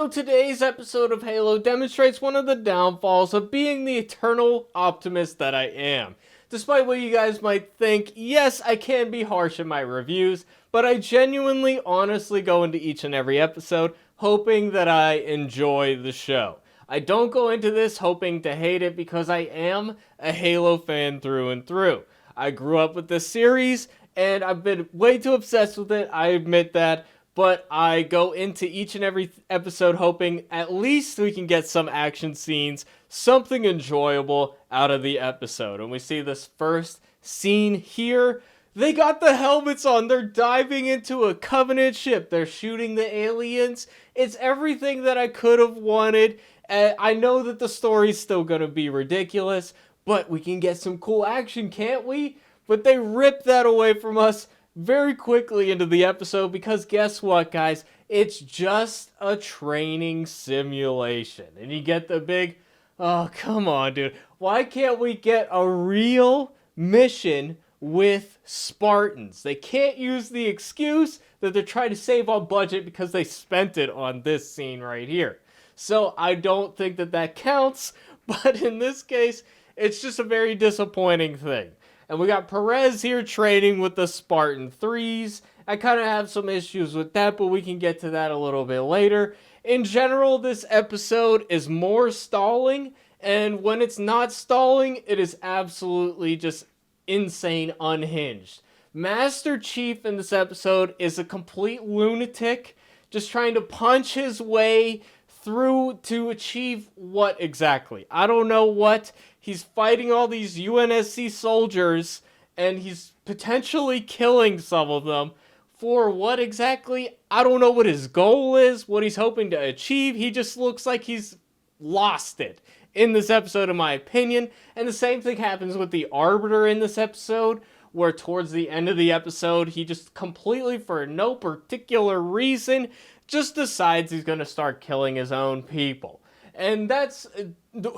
So today's episode of Halo demonstrates one of the downfalls of being the eternal optimist that I am. Despite what you guys might think, yes, I can be harsh in my reviews, but I genuinely, honestly go into each and every episode hoping that I enjoy the show. I don't go into this hoping to hate it because I am a Halo fan through and through. I grew up with this series, and I've been way too obsessed with it, I admit that, but I go into each and every episode hoping at least we can get some action scenes, something enjoyable out of the episode. And we see this first scene here. They got the helmets on. They're diving into a Covenant ship. They're shooting the aliens. It's everything that I could have wanted. I know that the story's still going to be ridiculous, but we can get some cool action, can't we? But they rip that away from us very quickly into the episode because guess what, guys? It's just a training simulation. And you get the big, oh, come on, dude. Why can't we get a real mission with Spartans? They can't use the excuse that they're trying to save on budget because they spent it on this scene right here. So I don't think that that counts, but in this case, it's just a very disappointing thing. And we got Perez here training with the Spartan 3s. I kind of have some issues with that, but we can get to that a little bit later. In general, this episode is more stalling, and when it's not stalling, it is absolutely just insane unhinged. Master Chief in this episode is a complete lunatic, just trying to punch his way through to achieve what exactly? I don't know what. He's fighting all these UNSC soldiers, and he's potentially killing some of them. For what exactly? I don't know what his goal is, what he's hoping to achieve. He just looks like he's lost it in this episode, in my opinion. And the same thing happens with the Arbiter in this episode, where towards the end of the episode, he just completely, for no particular reason, just decides he's going to start killing his own people. And that's,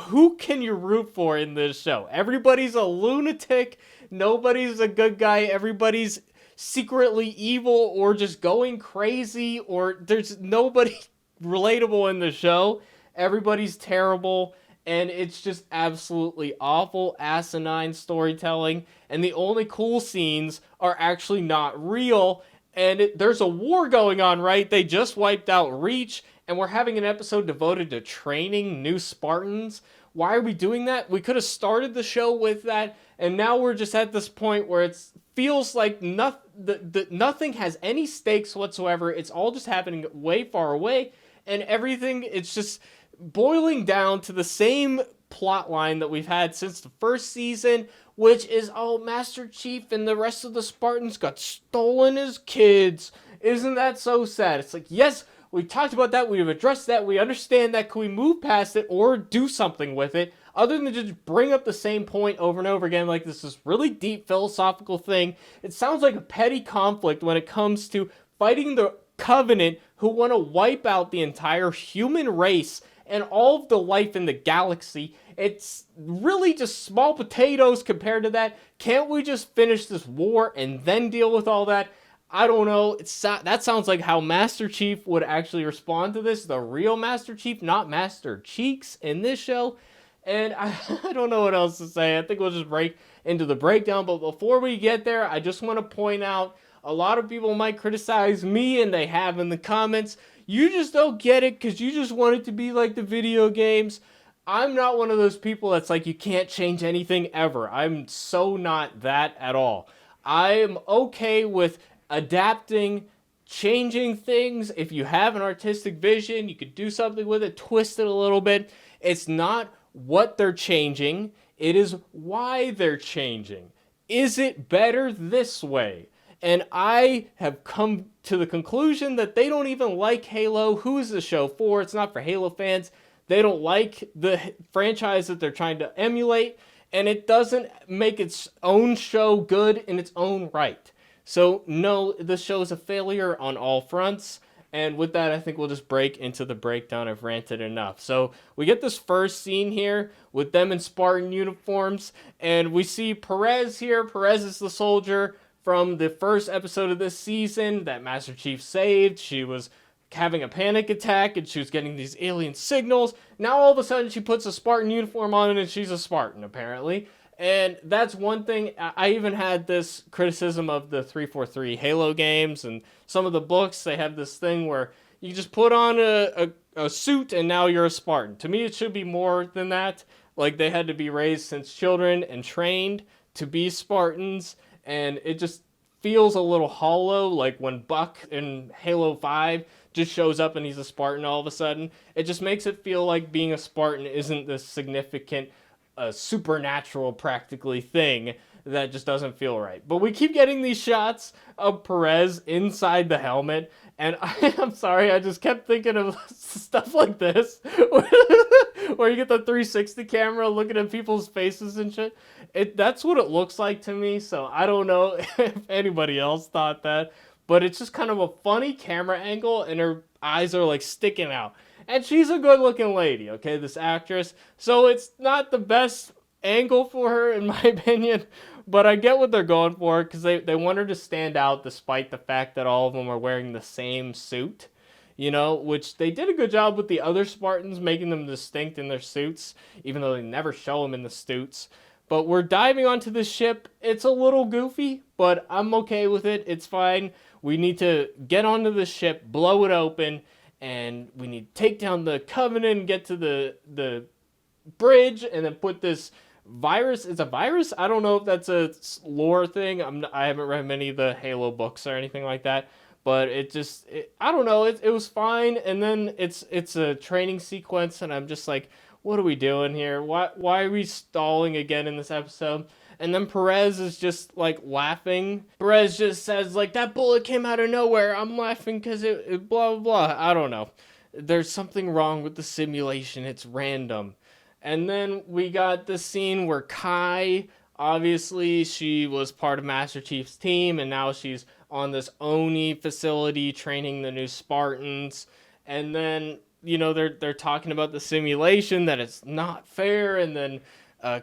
who can you root for in this show? Everybody's a lunatic, nobody's a good guy, everybody's secretly evil or just going crazy, or there's nobody relatable in the show. Everybody's terrible, and it's just absolutely awful, asinine storytelling, and the only cool scenes are actually not real, and there's a war going on, right? They just wiped out Reach, and we're having an episode devoted to training new Spartans. Why are we doing that? We could have started the show with that, and now we're just at this point where it feels like nothing has any stakes whatsoever. It's all just happening way far away, and everything, it's just boiling down to the same plot line that we've had since the first season, which is, oh, Master Chief and the rest of the Spartans got stolen as kids. Isn't that so sad? It's like, yes, we talked about that, we've addressed that, we understand that, can we move past it or do something with it, other than just bring up the same point over and over again like this is really deep philosophical thing. It sounds like a petty conflict when it comes to fighting the Covenant, who want to wipe out the entire human race and all of the life in the galaxy. It's really just small potatoes compared to that. Can't we just finish this war and then deal with all that? I don't know. That sounds like how Master Chief would actually respond to this. The real Master Chief, not Master Cheeks in this show. And I don't know what else to say. I think we'll just break into the breakdown. But before we get there, I just want to point out, a lot of people might criticize me, and they have in the comments. You just don't get it because you just want it to be like the video games. I'm not one of those people that's like, you can't change anything ever. I'm so not that at all. I'm okay with adapting, changing things. If you have an artistic vision, you could do something with it, twist it a little bit. It's not what they're changing, it is why they're changing. Is it better this way? And I have come to the conclusion that they don't even like Halo. Who is the show for? It's not for Halo fans. They don't like the franchise that they're trying to emulate, and it doesn't make its own show good in its own right. So no, this show is a failure on all fronts. And with that, I think we'll just break into the breakdown. I've ranted enough. So we get this first scene here with them in Spartan uniforms, and we see Perez here. Perez is the soldier from the first episode of this season that Master Chief saved. She was having a panic attack and she was getting these alien signals. Now all of a sudden she puts a Spartan uniform on and she's a Spartan, apparently. And that's one thing. I even had this criticism of the 343 Halo games and some of the books. They have this thing where you just put on a suit and now you're a Spartan. To me, it should be more than that. Like, they had to be raised since children and trained to be Spartans. And it just feels a little hollow, like when Buck in Halo 5 just shows up and he's a Spartan all of a sudden. It just makes it feel like being a Spartan isn't this significant supernatural practically thing that just doesn't feel right. But we keep getting these shots of Perez inside the helmet, and I'm sorry, I just kept thinking of stuff like this where you get the 360 camera looking at people's faces and shit. That's what it looks like to me, so I don't know if anybody else thought that, but it's just kind of a funny camera angle and her eyes are like sticking out. And she's a good-looking lady, okay, this actress. So it's not the best angle for her, in my opinion. But I get what they're going for, because they want her to stand out despite the fact that all of them are wearing the same suit. You know, which they did a good job with the other Spartans, making them distinct in their suits, even though they never show them in the suits. But we're diving onto the ship. It's a little goofy, but I'm okay with it. It's fine. We need to get onto the ship, blow it open, and we need to take down the Covenant and get to the bridge and then put this virus. It's a virus? I don't know if that's a lore thing. I haven't read many of the Halo books or anything like that. But I don't know. It was fine. And then it's a training sequence and I'm just like, what are we doing here? Why are we stalling again in this episode? And then Perez is just, like, laughing. Perez just says, like, that bullet came out of nowhere. I'm laughing because it blah, blah, blah. I don't know. There's something wrong with the simulation. It's random. And then we got the scene where Kai, obviously, she was part of Master Chief's team, and now she's on this Oni facility training the new Spartans. And then, you know, they're talking about the simulation, that it's not fair, and then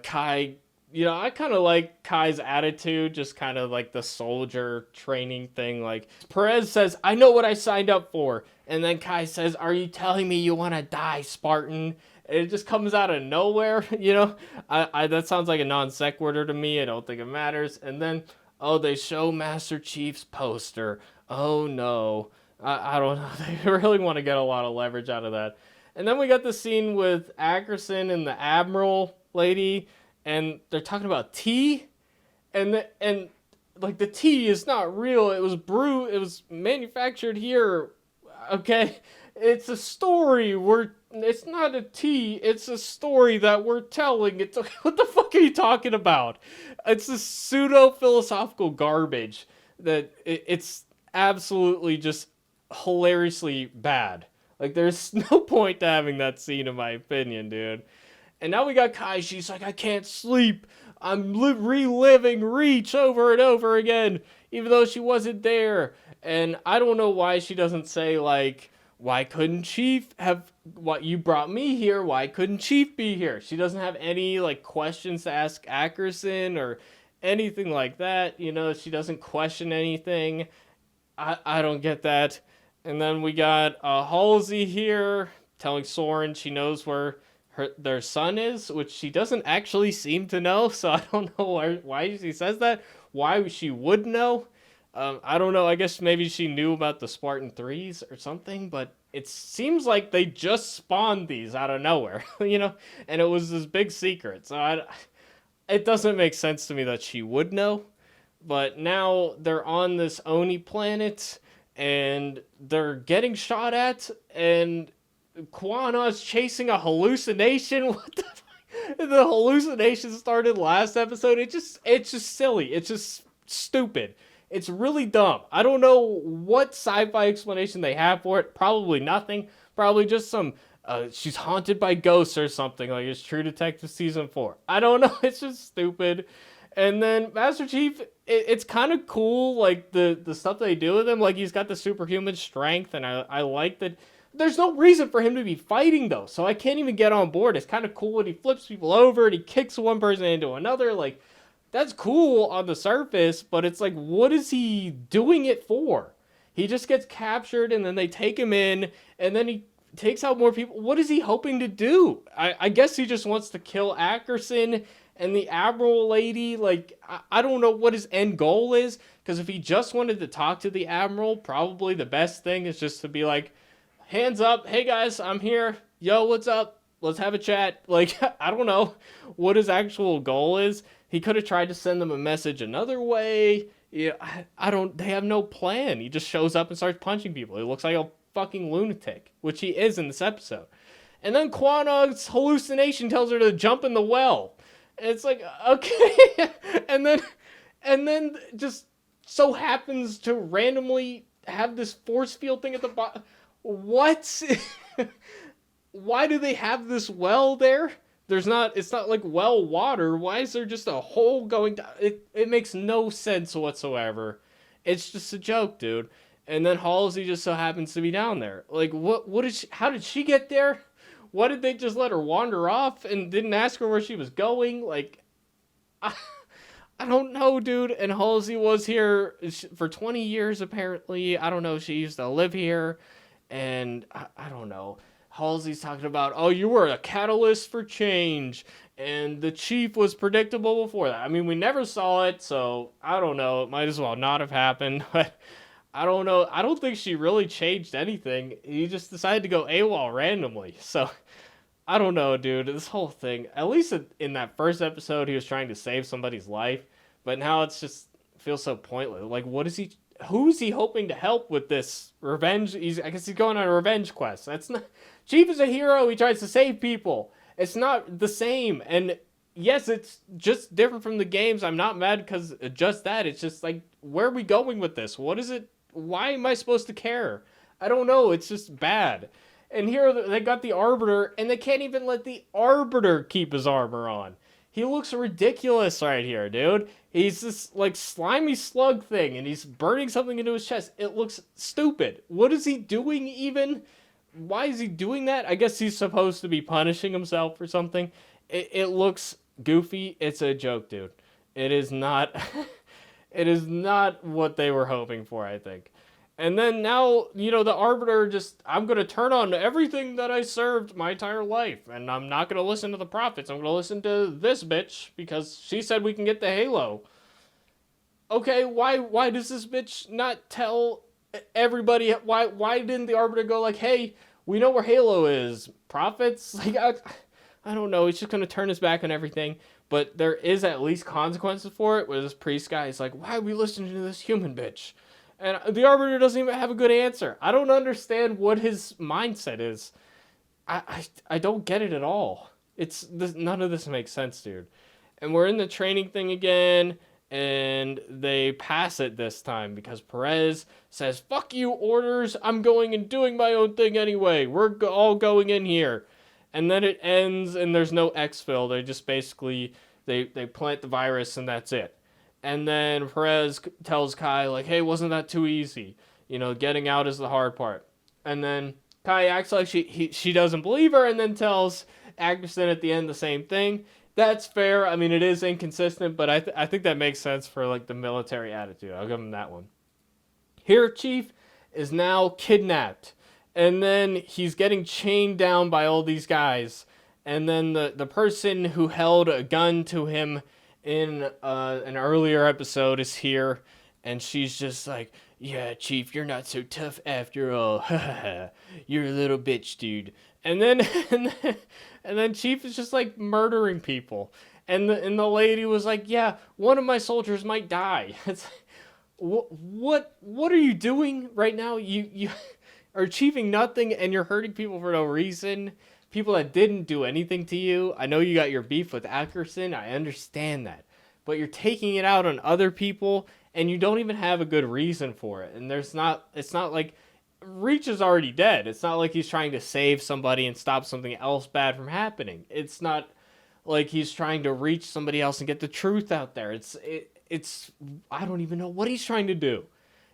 Kai... You know, I kind of like Kai's attitude, just kind of like the soldier training thing. Like, Perez says, I know what I signed up for. And then Kai says, are you telling me you want to die, Spartan? And it just comes out of nowhere, you know? That sounds like a non sequitur to me. I don't think it matters. And then, oh, they show Master Chief's poster. Oh, no. I don't know. They really want to get a lot of leverage out of that. And then we got the scene with Ackerson and the Admiral lady. And they're talking about tea, and like the tea is not real. It was brewed. It was manufactured here. Okay, it's a story. It's not a tea. It's a story that we're telling. It's what the fuck are you talking about? It's a pseudo philosophical garbage that it's absolutely just hilariously bad. Like, there's no point to having that scene, in my opinion, dude. And now we got Kai. She's like, I can't sleep. I'm reliving Reach over and over again, even though she wasn't there. And I don't know why she doesn't say, like, why couldn't Chief have, what, you brought me here, why couldn't Chief be here? She doesn't have any, like, questions to ask Ackerson or anything like that. You know, she doesn't question anything. I don't get that. And then we got Halsey here telling Soren she knows where their son is, which she doesn't actually seem to know, so I don't know why she says that. Why she would know. I don't know. I guess maybe she knew about the Spartan 3s or something, but it seems like they just spawned these out of nowhere, you know? And it was this big secret, so it doesn't make sense to me that she would know. But now they're on this Oni planet, and they're getting shot at, and Quana's chasing a hallucination. What the fuck? The hallucination started last episode. It's just silly. It's just stupid. It's really dumb. I don't know what sci-fi explanation they have for it. Probably nothing. Probably just some she's haunted by ghosts or something, like it's True Detective Season 4. I don't know. It's just stupid. And then Master Chief, it's kind of cool, like the stuff they do with him. Like, he's got the superhuman strength, and I like that. There's no reason for him to be fighting, though, so I can't even get on board. It's kind of cool when he flips people over and he kicks one person into another. Like, that's cool on the surface, but it's like, what is he doing it for? He just gets captured, and then they take him in, and then he takes out more people. What is he hoping to do? I guess he just wants to kill Ackerson and the Admiral lady. Like, I don't know what his end goal is, because if he just wanted to talk to the Admiral, probably the best thing is just to be like, hands up, hey guys, I'm here, yo, what's up, let's have a chat. Like, I don't know what his actual goal is. He could have tried to send them a message another way. Yeah, they have no plan. He just shows up and starts punching people. He looks like a fucking lunatic, which he is in this episode. And then Quanog's hallucination tells her to jump in the well. And it's like, okay. and then just so happens to randomly have this force field thing at the bottom. What? Why do they have this well there? It's not like well water. Why is there just a hole going down? It makes no sense whatsoever. It's just a joke, dude. And then Halsey just so happens to be down there. Like, how did she get there? Why did they just let her wander off and didn't ask her where she was going? Like, I don't know, dude. And Halsey was here for 20 years, apparently. I don't know. She used to live here. And I don't know. Halsey's talking about, oh, you were a catalyst for change. And the chief was predictable before that. I mean, we never saw it, so I don't know. It might as well not have happened. But I don't know. I don't think she really changed anything. He just decided to go AWOL randomly. So I don't know, dude. This whole thing, at least in that first episode, he was trying to save somebody's life. But now it's just feels so pointless. Like, who's he hoping to help with this revenge? I guess he's going on a revenge quest. That's not... Chief is a hero. He tries to save people. It's not the same. And yes, it's just different from the games. I'm not mad because just that. It's just like, where are we going with this? What is it? Why am I supposed to care? I don't know. It's just bad. And here they got the Arbiter, and they can't even let the Arbiter keep his armor on. He looks ridiculous right here, dude. He's this, like, slimy slug thing, and he's burning something into his chest. It looks stupid. What is he doing even? Why is he doing that? I guess he's supposed to be punishing himself or something. It looks goofy. It's a joke, dude. It is not... it is not what they were hoping for, I think. And then now, the Arbiter I'm going to turn on everything that I served my entire life. And I'm not going to listen to the prophets. I'm going to listen to this bitch because she said we can get the Halo. Okay, why does this bitch not tell everybody? Why didn't the Arbiter go like, hey, we know where Halo is, prophets? Like, I don't know. He's just going to turn his back on everything. But there is at least consequences for it, where this priest guy is like, why are we listening to this human bitch? And the Arbiter doesn't even have a good answer. I don't understand what his mindset is. I don't get it at all. None of this makes sense, dude. And we're in the training thing again, and they pass it this time because Perez says, fuck you, orders. I'm going and doing my own thing anyway. We're all going in here. And then it ends, and there's no exfil. They just basically, they plant the virus, and that's it. And then Perez tells Kai, like, hey, wasn't that too easy? Getting out is the hard part. And then Kai acts like she doesn't believe her, and then tells Agnerson at the end the same thing. That's fair. I mean, it is inconsistent, but I think that makes sense for, like, the military attitude. I'll give him that one. Here, Chief is now kidnapped. And then he's getting chained down by all these guys. And then the person who held a gun to him in an earlier episode is here, and she's just like, yeah, Chief, you're not so tough after all. You're a little bitch, dude. And then Chief is just like murdering people, and the lady was like, yeah, one of my soldiers might die. It's what are you doing right now? You are achieving nothing, and you're hurting people for no reason. People that didn't do anything to you. I know you got your beef with Ackerson. I understand that. But you're taking it out on other people, and you don't even have a good reason for it. And it's not like Reach is already dead. It's not like he's trying to save somebody and stop something else bad from happening. It's not like he's trying to reach somebody else and get the truth out there. It's I don't even know what he's trying to do.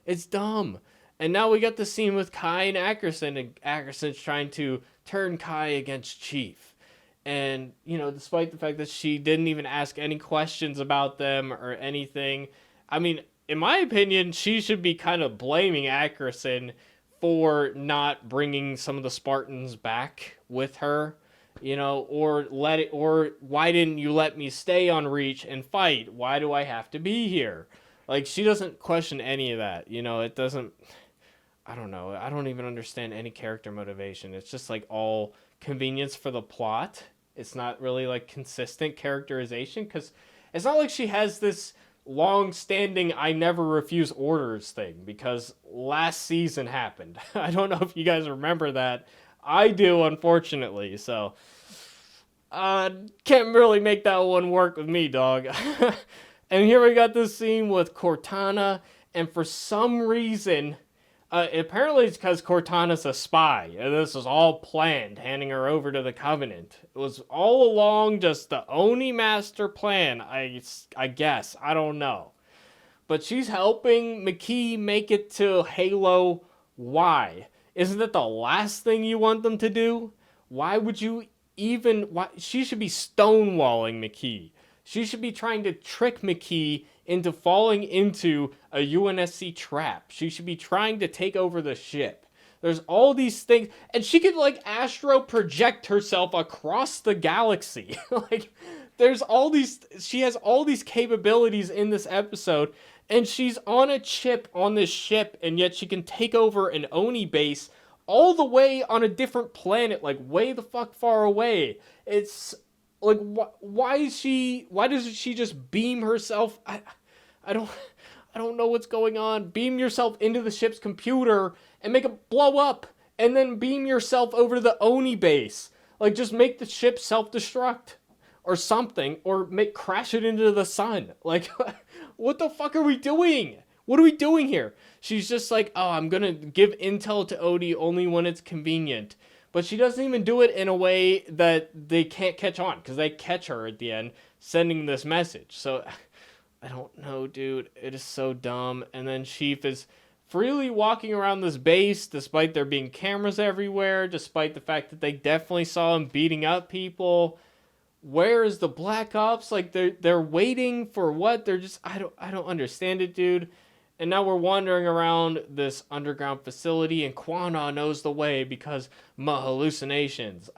It's dumb. And now we got the scene with Kai and Ackerson, and Ackerson's trying to turn Kai against Chief. And, despite the fact that she didn't even ask any questions about them or anything, I mean, in my opinion, she should be kind of blaming Ackerson for not bringing some of the Spartans back with her, or why didn't you let me stay on Reach and fight? Why do I have to be here? Like, she doesn't question any of that. It doesn't. I don't know. I don't even understand any character motivation. It's just like all convenience for the plot. It's not really like consistent characterization because it's not like she has this long-standing I never refuse orders thing because last season happened. I don't know if you guys remember that. I do, unfortunately. So can't really make that one work with me, dog. And here we got this scene with Cortana, and for some reason, apparently it's because Cortana's a spy, and this was all planned, handing her over to the Covenant. It was all along just the Oni master plan, I guess. I don't know. But she's helping McKee make it to Halo. Why? Isn't that the last thing you want them to do? Why would you even... Why? She should be stonewalling McKee. She should be trying to trick McKee into falling into a UNSC trap. She should be trying to take over the ship. There's all these things, and she could like astro project herself across the galaxy. Like, there's all these, she has all these capabilities in this episode, and she's on a chip on this ship, and yet she can take over an Oni base all the way on a different planet, like way the fuck far away. It's like, why does she just beam herself? I don't know what's going on. Beam yourself into the ship's computer and make it blow up, and then beam yourself over to the Oni base. Like, just make the ship self-destruct or something, or crash it into the sun. Like, what the fuck are we doing? What are we doing here? She's just like, oh, I'm gonna give intel to Odie only when it's convenient. But she doesn't even do it in a way that they can't catch on, because they catch her at the end sending this message. So, I don't know, dude. It is so dumb. And then Chief is freely walking around this base, despite there being cameras everywhere, despite the fact that they definitely saw him beating up people. Where is the Black Ops? Like, they're waiting for what? They're just... I don't understand it, dude. And now we're wandering around this underground facility, and Quana knows the way because my hallucinations.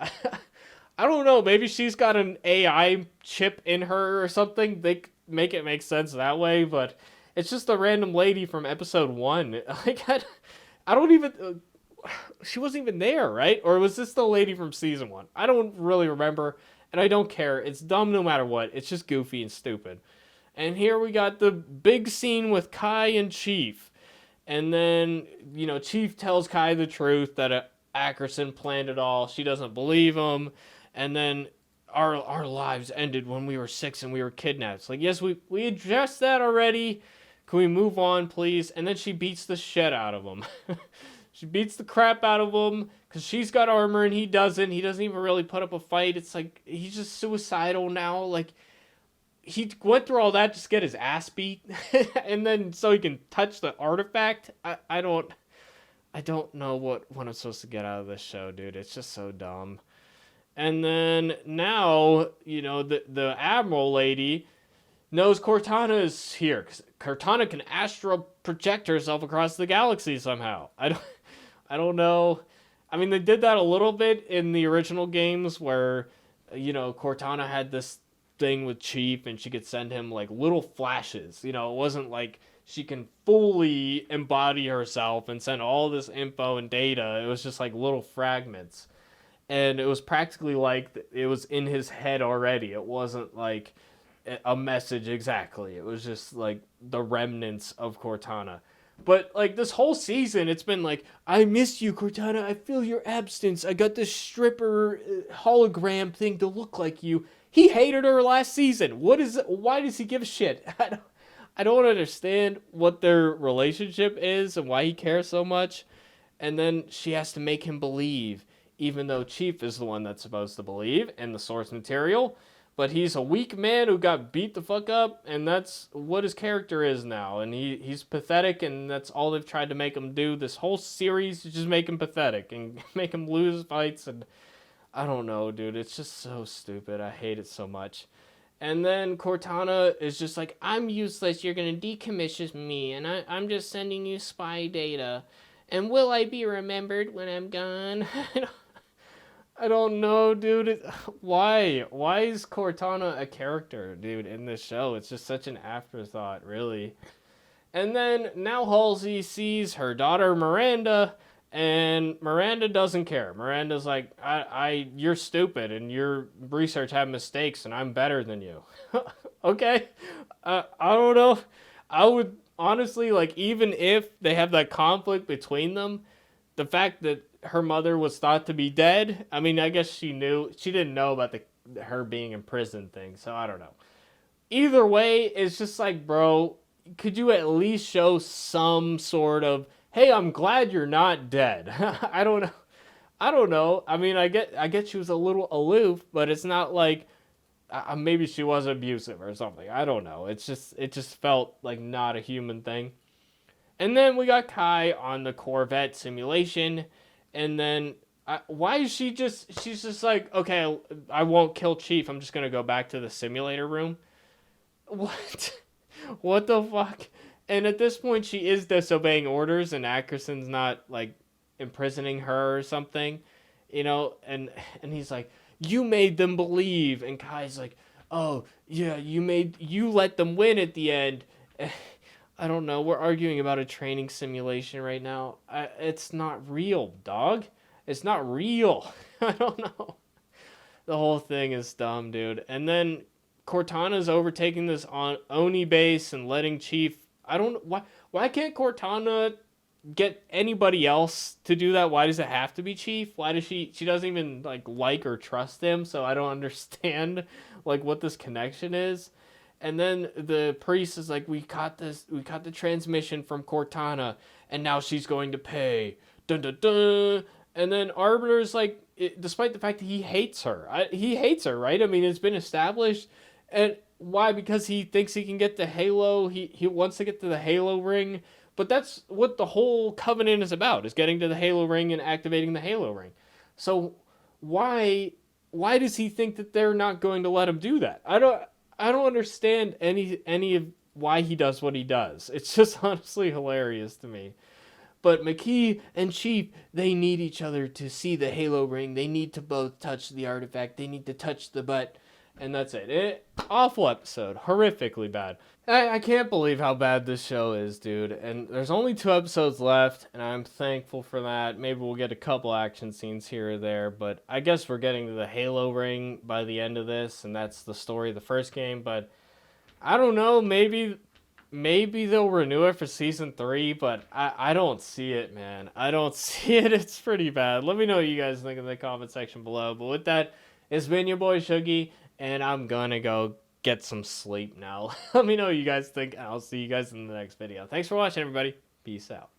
I don't know. Maybe she's got an AI chip in her or something. They make it make sense that way, but it's just a random lady from episode 1. Like, I don't even... she wasn't even there, right? Or was this the lady from season 1? I don't really remember, and I don't care. It's dumb no matter what. It's just goofy and stupid. And here we got the big scene with Kai and Chief. And then, Chief tells Kai the truth that Ackerson planned it all. She doesn't believe him. And then our lives ended when we were 6 and we were kidnapped. It's like, yes, we addressed that already. Can we move on, please? And then she beats the shit out of him. She beats the crap out of him because she's got armor and he doesn't. He doesn't even really put up a fight. It's like, he's just suicidal now. Like, he went through all that just to get his ass beat, and then so he can touch the artifact. I don't know what I'm supposed to get out of this show, dude. It's just so dumb. And then now, the Admiral lady knows Cortana is here. 'Cause Cortana can astral project herself across the galaxy somehow. I don't know. I mean, they did that a little bit in the original games where, Cortana had this thing with Chief and she could send him like little flashes. It wasn't like she can fully embody herself and send all this info and data. It was just like little fragments. And it was practically like it was in his head already. It wasn't like a message exactly. It was just like the remnants of Cortana. But like this whole season, it's been like, I miss you, Cortana. I feel your absence. I got this stripper hologram thing to look like you. He hated her last season. Why does he give a shit? I don't understand what their relationship is and why he cares so much. And then she has to make him believe, even though Chief is the one that's supposed to believe in the source material. But he's a weak man who got beat the fuck up, and that's what his character is now. And he's pathetic, and that's all they've tried to make him do this whole series, to just make him pathetic and make him lose fights. And I don't know, dude. It's just so stupid. I hate it so much. And then Cortana is just like, I'm useless, you're gonna decommission me, and I'm just sending you spy data. And will I be remembered when I'm gone? I don't know, dude. Why? Why is Cortana a character, dude, in this show? It's just such an afterthought, really. And then now Halsey sees her daughter Miranda, and Miranda doesn't care. Miranda's like, you're stupid, and your research had mistakes, and I'm better than you. Okay, I don't know. I would honestly like, even if they have that conflict between them, the fact that her mother was thought to be dead. I mean, I guess she knew. She didn't know about the her being in prison thing, so I don't know. Either way, it's just like, bro, could you at least show some sort of, hey, I'm glad you're not dead. I don't know. I don't know. I mean, I get she was a little aloof, but it's not like maybe she was abusive or something. I don't know. It just felt like not a human thing. And then we got Kai on the Corvette simulation, and then why is she's just like, okay, I won't kill Chief. I'm just gonna go back to the simulator room. What? What the fuck? And at this point, she is disobeying orders, and Ackerson's not like imprisoning her or something, you know. And he's like, "You made them believe," and Kai's like, "Oh yeah, you let them win at the end." I don't know. We're arguing about a training simulation right now. It's not real, dog. It's not real. I don't know. The whole thing is dumb, dude. And then Cortana's overtaking this on Oni base and letting Chief. I don't why can't Cortana get anybody else to do that? Why does it have to be Chief? Why does she doesn't even like or trust him? So I don't understand like what this connection is. And then the priest is like, we caught the transmission from Cortana, and now she's going to pay. Dun dun dun. And then Arbiter's like, despite the fact that he hates her, he hates her, right? I mean, it's been established. And why? Because he thinks he can get the Halo. He wants to get to the Halo ring. But that's what the whole Covenant is about, is getting to the Halo ring and activating the Halo ring. So why does he think that they're not going to let him do that? I don't understand any of why he does what he does. It's just honestly hilarious to me. But McKee and Chief, they need each other to see the Halo ring. They need to both touch the artifact. They need to touch the butt. And that's it. Awful episode. Horrifically bad. I can't believe how bad this show is, dude. And there's only 2 episodes left, and I'm thankful for that. Maybe we'll get a couple action scenes here or there, but I guess we're getting to the Halo ring by the end of this, and that's the story of the first game. But I don't know, maybe they'll renew it for season 3, but I don't see it, man. I don't see it. It's pretty bad. Let me know what you guys think in the comment section below. But with that, it's been your boy Shuggy, and I'm gonna go get some sleep now. Let me know what you guys think, and I'll see you guys in the next video. Thanks for watching, everybody. Peace out.